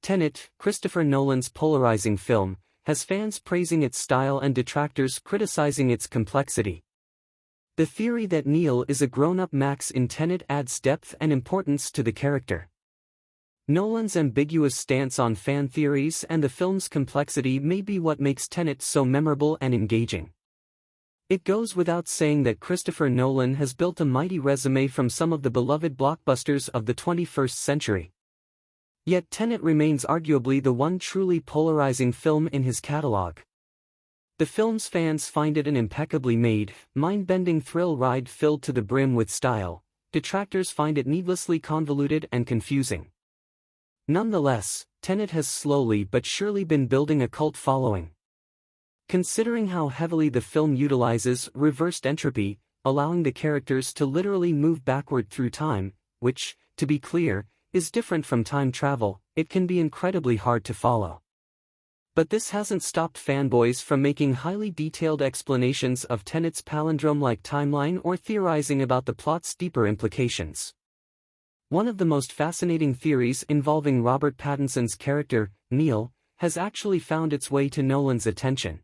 Tenet, Christopher Nolan's polarizing film, has fans praising its style and detractors criticizing its complexity. The theory that Neo is a grown-up Max in Tenet adds depth and importance to the character. Nolan's ambiguous stance on fan theories and the film's complexity may be what makes Tenet so memorable and engaging. It goes without saying that Christopher Nolan has built a mighty resume from some of the beloved blockbusters of the 21st century. Yet Tenet remains arguably the one truly polarizing film in his catalog. The film's fans find it an impeccably made, mind-bending thrill ride filled to the brim with style. Detractors find it needlessly convoluted and confusing. Nonetheless, Tenet has slowly but surely been building a cult following. Considering how heavily the film utilizes reversed entropy, allowing the characters to literally move backward through time, which, to be clear, is different from time travel, it can be incredibly hard to follow. But this hasn't stopped fanboys from making highly detailed explanations of Tenet's palindrome-like timeline or theorizing about the plot's deeper implications. One of the most fascinating theories involving Robert Pattinson's character, Neo, has actually found its way to Nolan's attention.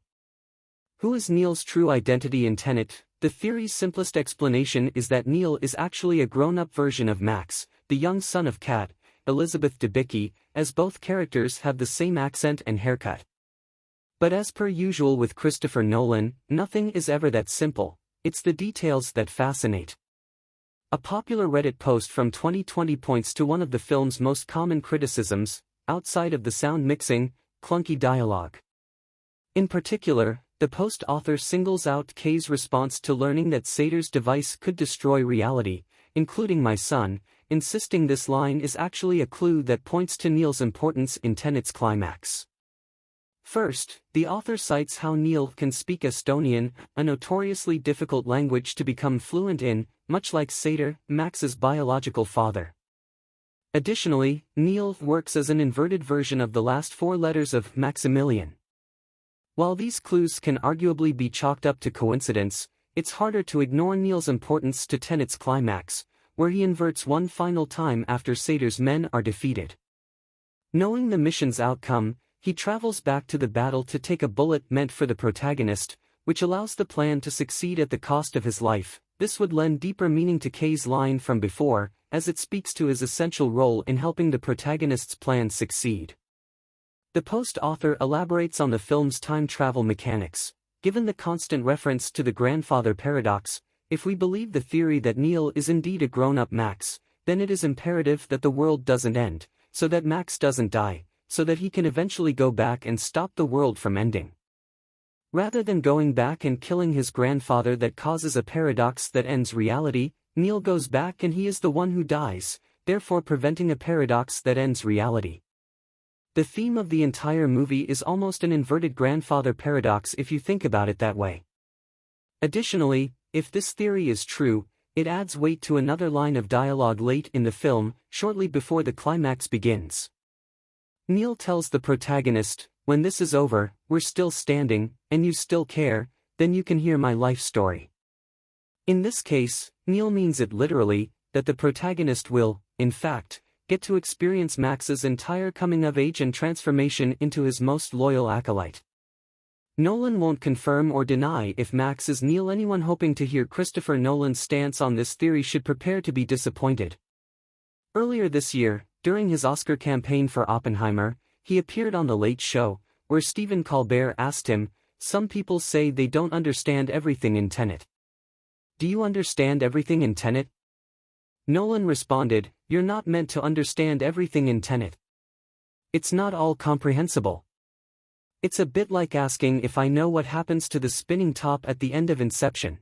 Who is Neo's true identity in Tenet? The theory's simplest explanation is that Neo is actually a grown-up version of Max, the young son of Kat, Elizabeth Debicki, as both characters have the same accent and haircut. But as per usual with Christopher Nolan, nothing is ever that simple, it's the details that fascinate. A popular Reddit post from 2020 points to one of the film's most common criticisms, outside of the sound mixing, clunky dialogue. In particular, the post author singles out Kay's response to learning that Sator's device could destroy reality, including my son, insisting this line is actually a clue that points to Neil's importance in Tenet's climax. First, the author cites how Neil can speak Estonian, a notoriously difficult language to become fluent in, much like Sator, Max's biological father. Additionally, Neil works as an inverted version of the last four letters of Maximilian. While these clues can arguably be chalked up to coincidence, it's harder to ignore Neil's importance to Tenet's climax, where he inverts one final time after Sator's men are defeated. Knowing the mission's outcome, he travels back to the battle to take a bullet meant for the protagonist, which allows the plan to succeed at the cost of his life. This would lend deeper meaning to Kay's line from before, as it speaks to his essential role in helping the protagonist's plan succeed. The post author elaborates on the film's time travel mechanics. Given the constant reference to the grandfather paradox, if we believe the theory that Neil is indeed a grown-up Max, then it is imperative that the world doesn't end, so that Max doesn't die, so that he can eventually go back and stop the world from ending. Rather than going back and killing his grandfather that causes a paradox that ends reality, Neil goes back and he is the one who dies, therefore preventing a paradox that ends reality. The theme of the entire movie is almost an inverted grandfather paradox if you think about it that way. Additionally, if this theory is true, it adds weight to another line of dialogue late in the film, shortly before the climax begins. Neil tells the protagonist, "When this is over, we're still standing, and you still care, then you can hear my life story." In this case, Neil means it literally, that the protagonist will, in fact, get to experience Max's entire coming of age and transformation into his most loyal acolyte. Nolan won't confirm or deny if Max is Neil. Anyone hoping to hear Christopher Nolan's stance on this theory should prepare to be disappointed. Earlier this year, during his Oscar campaign for Oppenheimer, he appeared on The Late Show, where Stephen Colbert asked him, "Some people say they don't understand everything in Tenet. Do you understand everything in Tenet?" Nolan responded, "You're not meant to understand everything in Tenet. It's not all comprehensible. It's a bit like asking if I know what happens to the spinning top at the end of Inception."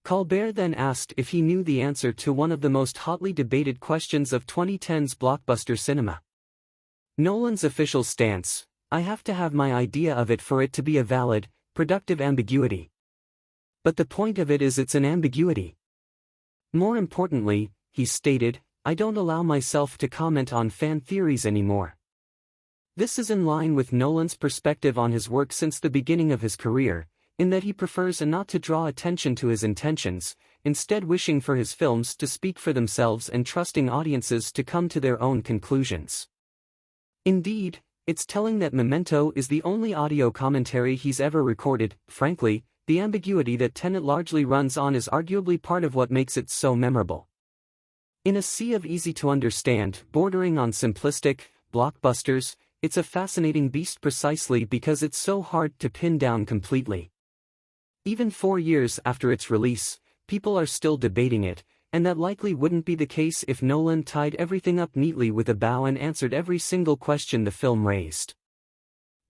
Colbert then asked if he knew the answer to one of the most hotly debated questions of 2010's blockbuster cinema. Nolan's official stance: "I have to have my idea of it for it to be a valid, productive ambiguity. But the point of it is it's an ambiguity. More importantly," he stated, "I don't allow myself to comment on fan theories anymore." This is in line with Nolan's perspective on his work since the beginning of his career, in that he prefers not to draw attention to his intentions, instead wishing for his films to speak for themselves and trusting audiences to come to their own conclusions. Indeed, it's telling that Memento is the only audio commentary he's ever recorded. Frankly, the ambiguity that Tenet largely runs on is arguably part of what makes it so memorable. In a sea of easy-to-understand, bordering on simplistic, blockbusters, it's a fascinating beast precisely because it's so hard to pin down completely. Even 4 years after its release, people are still debating it, and that likely wouldn't be the case if Nolan tied everything up neatly with a bow and answered every single question the film raised.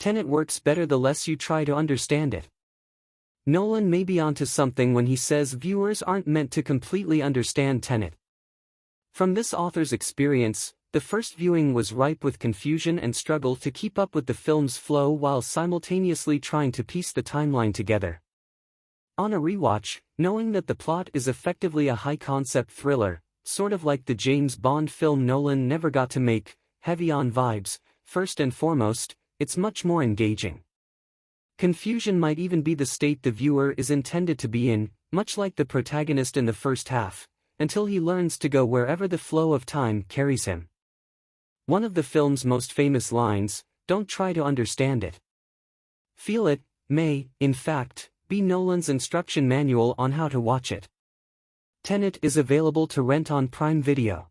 Tenet works better the less you try to understand it. Nolan may be onto something when he says viewers aren't meant to completely understand Tenet. From this author's experience, the first viewing was ripe with confusion and struggle to keep up with the film's flow while simultaneously trying to piece the timeline together. On a rewatch, knowing that the plot is effectively a high-concept thriller, sort of like the James Bond film Nolan never got to make, heavy on vibes, first and foremost, it's much more engaging. Confusion might even be the state the viewer is intended to be in, much like the protagonist in the first half, until he learns to go wherever the flow of time carries him. One of the film's most famous lines, "Don't try to understand it. Feel it," may, in fact, be Nolan's instruction manual on how to watch it. Tenet is available to rent on Prime Video.